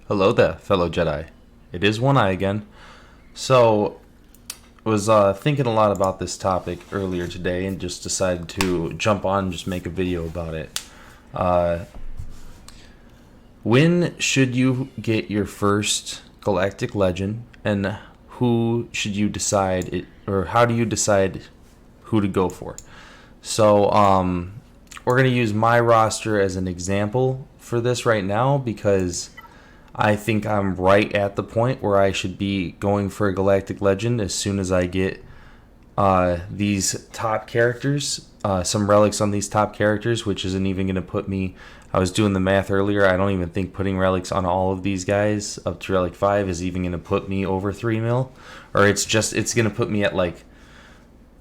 Hello there, fellow Jedi. It is One Eye again. So, was thinking a lot about this topic earlier today and just decided to jump on and just make a video about it. Uh, when should you get your first galactic legend, and who should you decide it, or how do you decide who to go for? So, we're gonna use my roster as an example for this right now because I think I'm right at the point where I should be going for a Galactic Legend as soon as I get these top characters, some relics on these top characters, which isn't even going to put me. I was doing the math earlier. I don't even think putting relics on all of these guys up to relic 5 is even going to put me over 3 mil. Or it's going to put me at like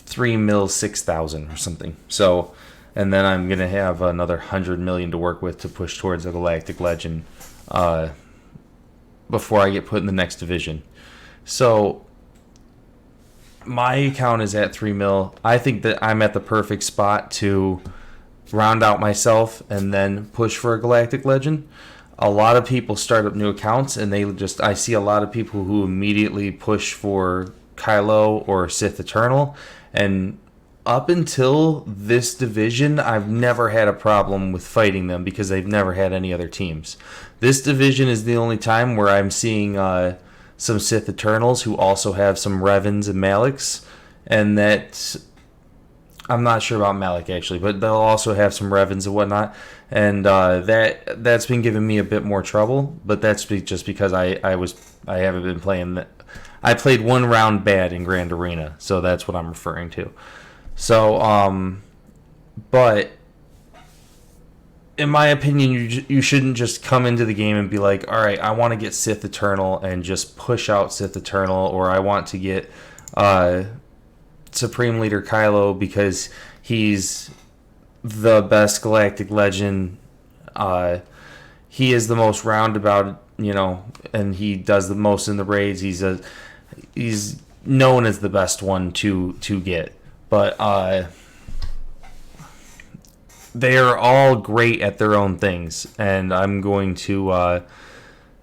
3 mil 6,000 or something. So, and then I'm going to have another 100 million to work with to push towards a Galactic Legend. Before I get put in the next division. So my account is at 3 mil. I think that I'm at the perfect spot to round out myself and then push for a Galactic Legend. A lot of people start up new accounts and I see a lot of people who immediately push for Kylo or Sith Eternal, and up until this division, I've never had a problem with fighting them because they've never had any other teams. This division is the only time where I'm seeing some Sith Eternals who also have some Revens and Maliks, and that I'm not sure about Malik actually, but they'll also have some Revens and whatnot, and that's been giving me a bit more trouble. But that's just because I haven't been playing that. I played one round bad in Grand Arena, so that's what I'm referring to. So, but in my opinion, you shouldn't just come into the game and be like, all right, I want to get Sith Eternal and just push out Sith Eternal, or I want to get Supreme Leader Kylo because he's the best Galactic Legend. He is the most roundabout, and he does the most in the raids. He's known as the best one to get. But they are all great at their own things, and I'm going to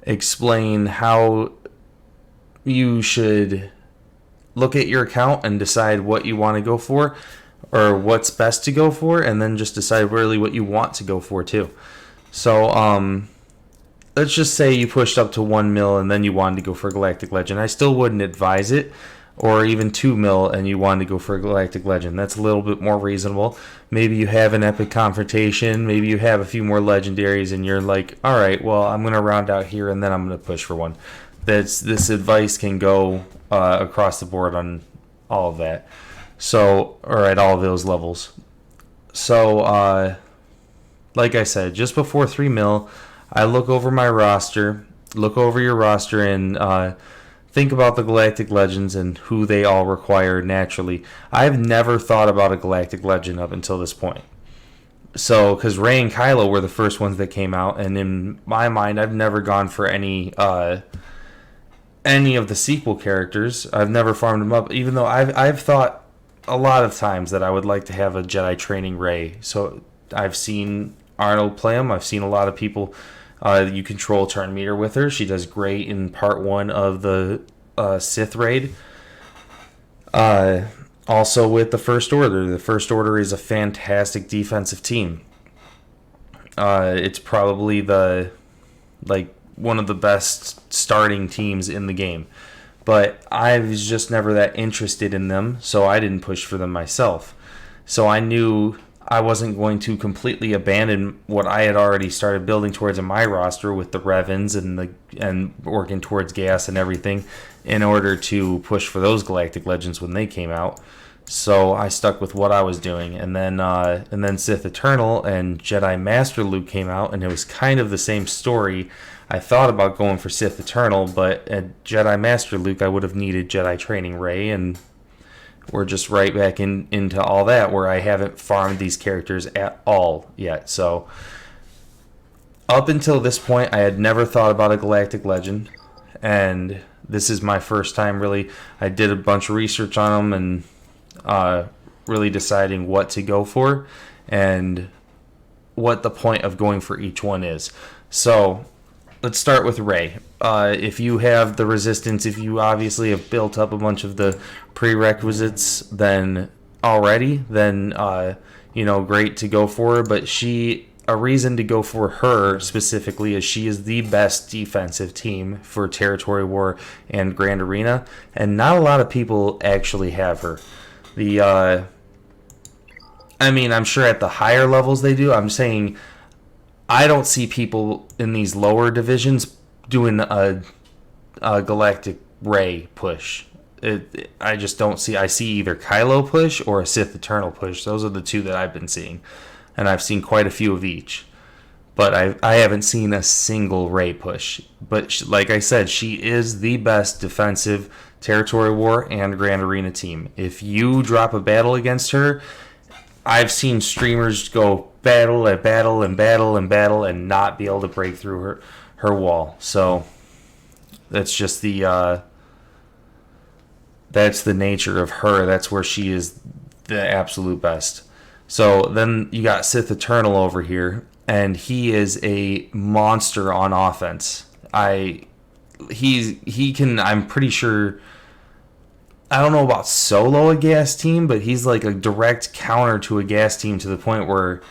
explain how you should look at your account and decide what you want to go for, or what's best to go for, and then just decide really what you want to go for too. So let's just say you pushed up to 1 mil and then you wanted to go for Galactic Legend. I still wouldn't advise it. Or even 2 mil and you wanted to go for a Galactic Legend. That's a little bit more reasonable. Maybe you have an epic confrontation. Maybe you have a few more legendaries and you're like, all right, well, I'm going to round out here and then I'm going to push for one. This advice can go across the board on all of that. So, or at all of those levels. So, like I said, just before 3 mil, I look over my roster, look over your roster, and think about the Galactic Legends and who they all require naturally. I've never thought about a Galactic Legend up until this point. So, because Rey and Kylo were the first ones that came out, and in my mind, I've never gone for any of the sequel characters. I've never farmed them up, even though I've thought a lot of times that I would like to have a Jedi training Rey. So I've seen Arnold play them. I've seen a lot of people. You control turn meter with her. She does great in part 1 of the Sith raid. Also with the First Order. The First Order is a fantastic defensive team. It's probably one of the best starting teams in the game. But I was just never that interested in them, so I didn't push for them myself. So I knew I wasn't going to completely abandon what I had already started building towards in my roster with the Revens and working towards gas and everything in order to push for those Galactic Legends when they came out. So I stuck with what I was doing, and then Sith Eternal and Jedi Master Luke came out, and it was kind of the same story. I thought about going for Sith Eternal, but at Jedi Master Luke I would have needed Jedi Training Rey, and we're just right back into all that where I haven't farmed these characters at all yet. So up until this point, I had never thought about a Galactic Legend, and this is my first time really. I did a bunch of research on them and really deciding what to go for and what the point of going for each one is. So let's start with Rey. If you have the resistance, if you obviously have built up a bunch of the prerequisites, then great to go for her. But a reason to go for her specifically is she is the best defensive team for Territory War and Grand Arena, and not a lot of people actually have her. I'm sure at the higher levels they do. I'm saying I don't see people in these lower divisions doing a Galactic Rey push. I just don't see. I see either Kylo push or a Sith Eternal push. Those are the two that I've been seeing, and I've seen quite a few of each. But I haven't seen a single Rey push. But like I said, she is the best defensive Territory War and Grand Arena team. If you drop a battle against her, I've seen streamers go battle and battle and battle and battle and not be able to break through her wall. So that's just that's the nature of her. That's where she is the absolute best. So then you got Sith Eternal over here, and he is a monster on offense. He can, I'm pretty sure, I don't know about solo a gas team, but he's like a direct counter to a gas team to the point where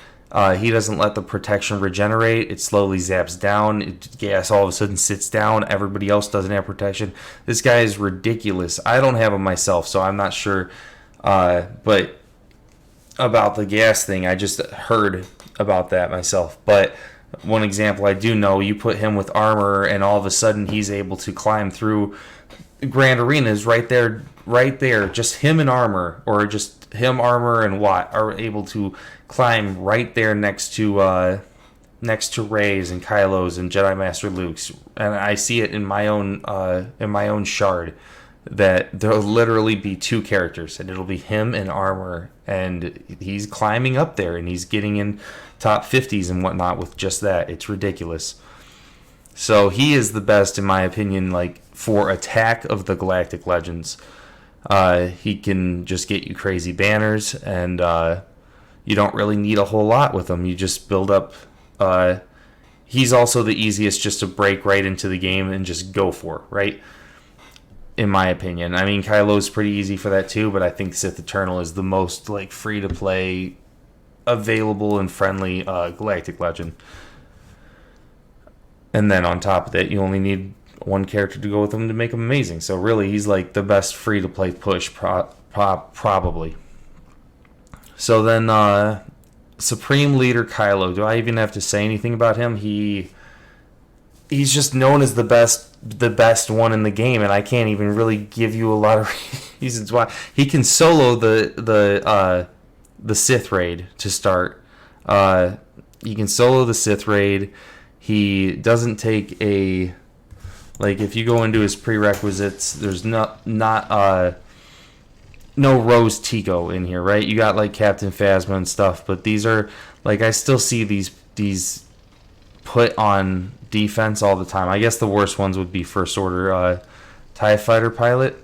he doesn't let the protection regenerate. It slowly zaps down. Gas all of a sudden sits down. Everybody else doesn't have protection. This guy is ridiculous. I don't have him myself, so I'm not sure. But about the gas thing, I just heard about that myself. But one example I do know, you put him with armor, and all of a sudden he's able to climb through Grand Arenas right there. Just him and armor, or just him, armor, and Watt are able to climb right there next to Rey's and Kylo's and Jedi Master Luke's, and I see it in my own shard that there'll literally be two characters, and it'll be him and armor, and he's climbing up there, and he's getting in top 50s and whatnot with just that. It's ridiculous. So he is the best, in my opinion, like for attack of the Galactic Legends. He can just get you crazy banners, and you don't really need a whole lot with him. You just build up. He's also the easiest just to break right into the game and just go for, right? In my opinion. I mean, Kylo's pretty easy for that too, but I think Sith Eternal is the most like free to play, available and friendly Galactic Legend. And then on top of that, you only need one character to go with him to make him amazing. So really, he's like the best free to play push probably. So then Supreme Leader Kylo. Do I even have to say anything about him? He's just known as the best one in the game, and I can't even really give you a lot of reasons why. He can solo the Sith raid to start. He can solo the Sith raid. He doesn't take a, like, if you go into his prerequisites, there's no Rose Tico in here, right? You got like Captain Phasma and stuff, but these are like, I still see these put on defense all the time. I guess the worst ones would be First Order TIE Fighter pilot.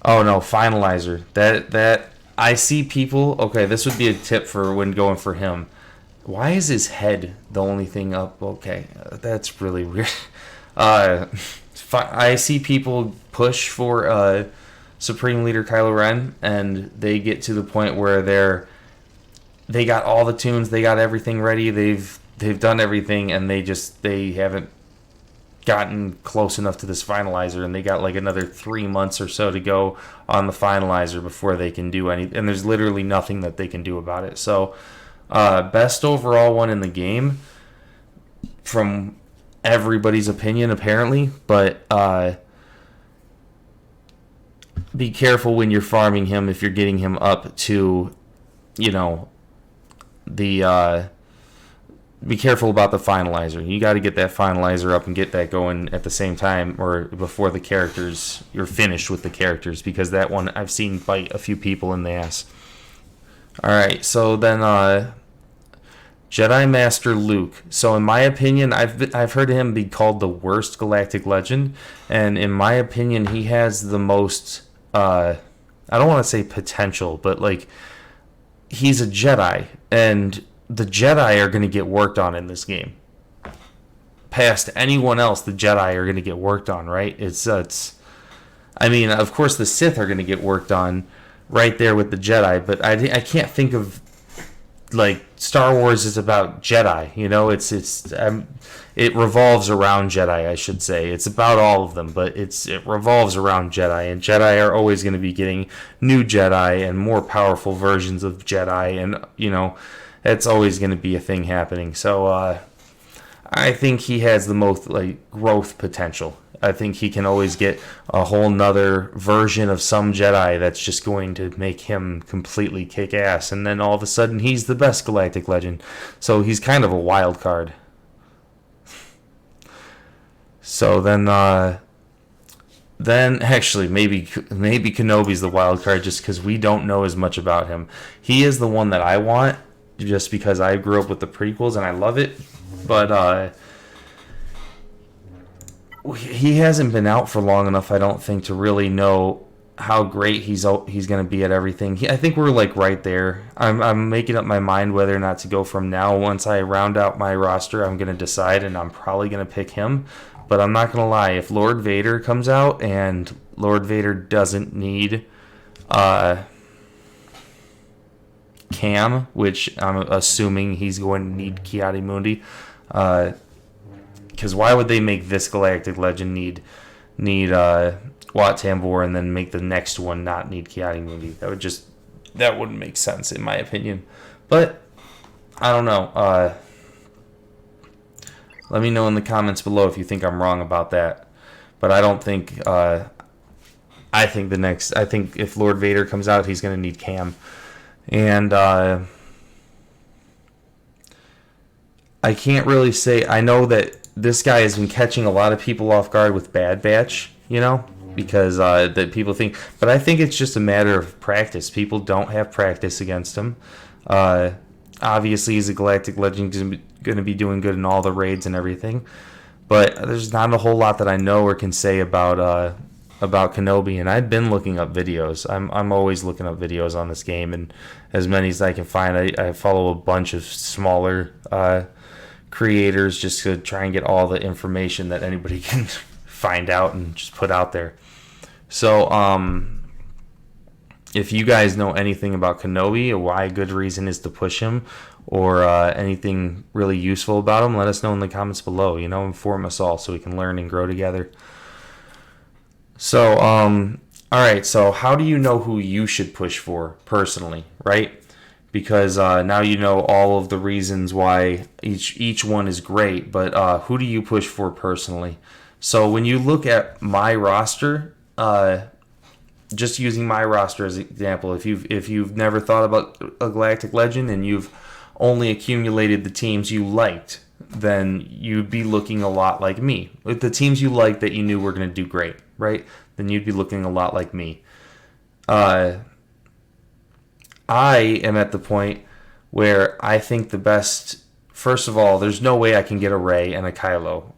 Oh no, finalizer. That I see people. Okay, this would be a tip for when going for him. Why is his head the only thing up? Okay, that's really weird. I see people push for Supreme Leader Kylo Ren, and they get to the point where they got all the tunes, they got everything ready, they've done everything, and they haven't gotten close enough to this finalizer, and they got like another 3 months or so to go on the finalizer before they can do anything, and there's literally nothing that they can do about it. So best overall one in the game from everybody's opinion apparently, but be careful when you're farming him if you're getting him up to, be careful about the finalizer. You got to get that finalizer up and get that going at the same time or before you're finished with the characters, because that one I've seen bite a few people in the ass. Alright, so then Jedi Master Luke. So in my opinion, I've heard him be called the worst Galactic Legend, and in my opinion, he has the most, I don't want to say potential, but like, he's a Jedi, and the Jedi are going to get worked on in this game. past anyone else, the Jedi are going to get worked on, right? I mean, of course, the Sith are going to get worked on right there with the Jedi, but I can't think of, like, Star Wars is about Jedi, you know? It revolves around Jedi, I should say. It's about all of them, but it revolves around Jedi, and Jedi are always going to be getting new Jedi and more powerful versions of Jedi, and, you know, it's always going to be a thing happening. So, I think he has the most, like, growth potential. I think he can always get a whole nother version of some Jedi that's just going to make him completely kick ass, and then all of a sudden he's the best galactic legend. So he's kind of a wild card. So then actually maybe Kenobi's the wild card just because we don't know as much about him. He is the one that I want just because I grew up with the prequels and I love it, but he hasn't been out for long enough, I don't think, to really know how great he's going to be at everything. I think we're like right there. I'm making up my mind whether or not to go from now. Once I round out my roster, I'm going to decide, and I'm probably going to pick him. But I'm not going to lie. If Lord Vader comes out and Lord Vader doesn't need Cam, which I'm assuming he's going to need Ki-Adi-Mundi, because why would they make this galactic legend need Wat Tambor and then make the next one not need Ki-Adi-Mundi? That wouldn't make sense in my opinion. But I don't know. Let me know in the comments below if you think I'm wrong about that. But I don't think. I think if Lord Vader comes out, he's going to need Cam, and I can't really say. I know that this guy has been catching a lot of people off guard with Bad Batch, you know, because that people think. But I think it's just a matter of practice. People don't have practice against him. Obviously, he's a galactic legend, going to be doing good in all the raids and everything. But there's not a whole lot that I know or can say about Kenobi. And I've been looking up videos. I'm always looking up videos on this game, and as many as I can find. I follow a bunch of smaller creators just to try and get all the information that anybody can find out and just put out there. So, if you guys know anything about Kenobi or why a good reason is to push him, or anything really useful about him, let us know in the comments below. You know, inform us all so we can learn and grow together. So, all right. So, how do you know who you should push for personally, right? Because now you know all of the reasons why each one is great, but who do you push for personally? So when you look at my roster, just using my roster as an example, if you've never thought about a Galactic Legend and you've only accumulated the teams you liked, then you'd be looking a lot like me. With the teams you liked that you knew were going to do great, right? Then you'd be looking a lot like me. I am at the point where I think the best... First of all, there's no way I can get a Rey and a Kylo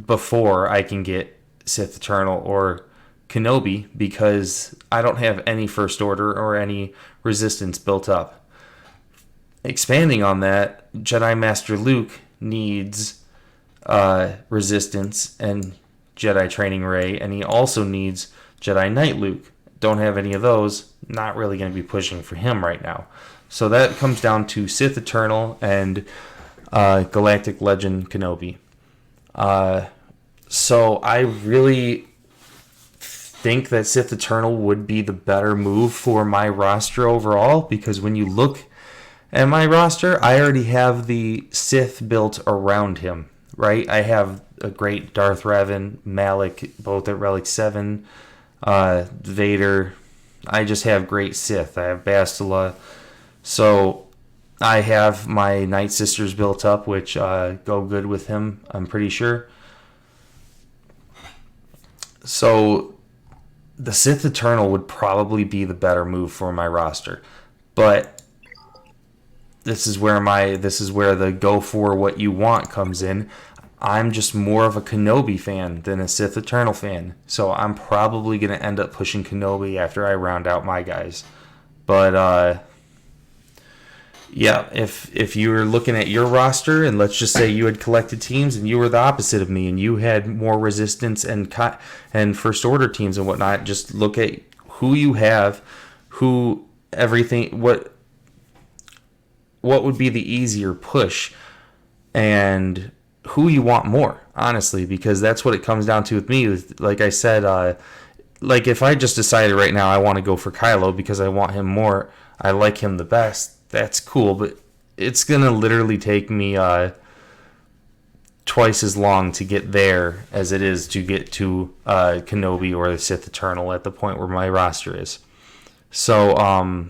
before I can get Sith Eternal or Kenobi, because I don't have any First Order or any Resistance built up. Expanding on that, Jedi Master Luke needs Resistance and Jedi Training Rey, and he also needs Jedi Knight Luke. Don't have any of those. Not really going to be pushing for him right now. So that comes down to Sith Eternal and Galactic Legend Kenobi. So I really think that Sith Eternal would be the better move for my roster overall, because when you look at my roster, I already have the Sith built around him, right? I have a great Darth Revan, Malik, both at Relic 7, Vader. I just have great Sith. I have Bastila. So I have my Night Sisters built up, which go good with him, I'm pretty sure. So the Sith Eternal would probably be the better move for my roster. But this is where the go for what you want comes in. I'm just more of a Kenobi fan than a Sith Eternal fan. So I'm probably going to end up pushing Kenobi after I round out my guys. But Yeah, if you were looking at your roster, and let's just say you had collected teams, and you were the opposite of me, and you had more resistance and first order teams and whatnot, just look at who you have, who everything what would be the easier push, and who you want more, honestly, because that's what it comes down to with me. Like I said, like if I just decided right now I want to go for Kylo because I want him more, I like him the best, that's cool, but it's going to literally take me twice as long to get there as it is to get to Kenobi or the Sith Eternal at the point where my roster is. So,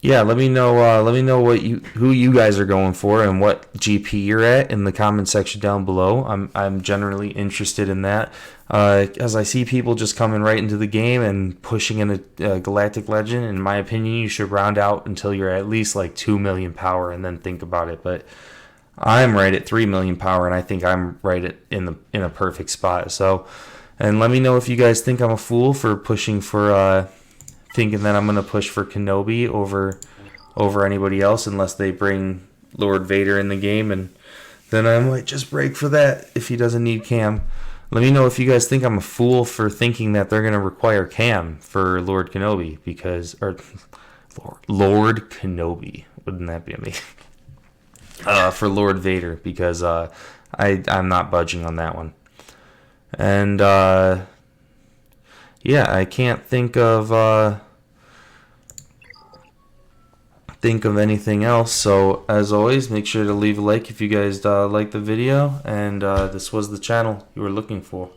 yeah, let me know. Let me know who you guys are going for and what GP you're at in the comment section down below. I'm generally interested in that, as I see people just coming right into the game and pushing in a Galactic Legend. In my opinion, you should round out until you're at least like 2 million power and then think about it. But I'm right at 3 million power, and I think I'm right in a perfect spot. So, and let me know if you guys think I'm a fool for pushing for. Thinking that I'm going to push for Kenobi over anybody else unless they bring Lord Vader in the game, and then I might just break for that if he doesn't need Cam. Let me know if you guys think I'm a fool for thinking that they're going to require Cam for Lord Kenobi, or Lord Kenobi. Wouldn't that be amazing? For Lord Vader, because I'm not budging on that one. And yeah, I can't think of anything else. So as always, make sure to leave a like if you guys like the video, and this was the channel you were looking for.